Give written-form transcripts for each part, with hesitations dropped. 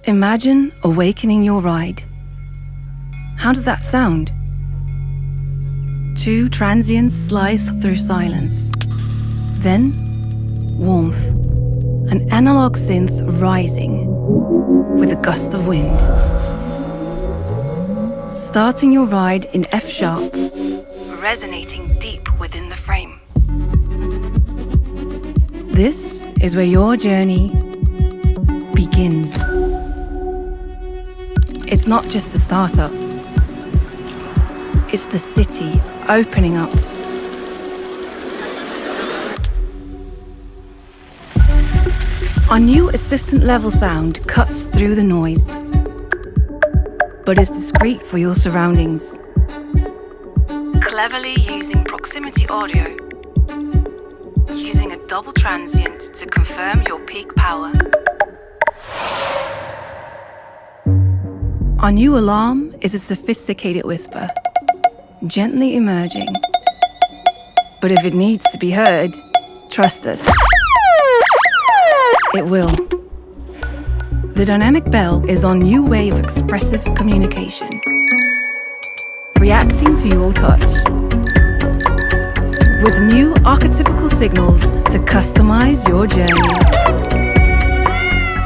Imagine awakening your ride. How does that sound? Two transients slice through silence. Then, warmth, an analog synth rising with a gust of wind. Starting your ride in F sharp, resonating deep within the frame. This is where your journey begins. It's not just a startup. It's the city opening up. Our new assistant level sound cuts through the noise, but is discreet for your surroundings. Cleverly using proximity audio, using a double transient to confirm your peak power. Our new alarm is a sophisticated whisper, gently emerging. But if it needs to be heard, trust us, it will. The dynamic bell is our new way of expressive communication, reacting to your touch, with new archetypical signals to customize your journey.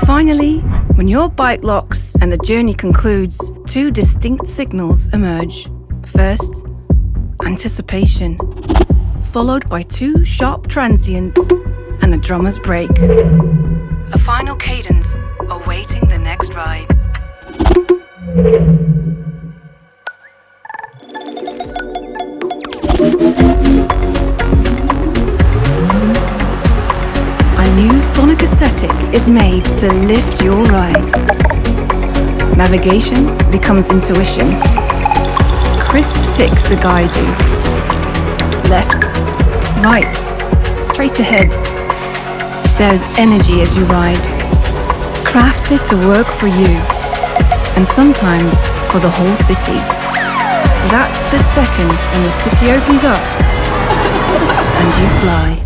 Finally, when your bike locks and the journey concludes, two distinct signals emerge. First, anticipation, followed by two sharp transients and a drummer's break. A final cadence awaiting the next ride. Our new sonic aesthetic is made to lift your ride. Navigation becomes intuition. Crisp ticks to guide you. Left, right, straight ahead. There's energy as you ride, crafted to work for you, and sometimes for the whole city. For that split second when the city opens up and you fly.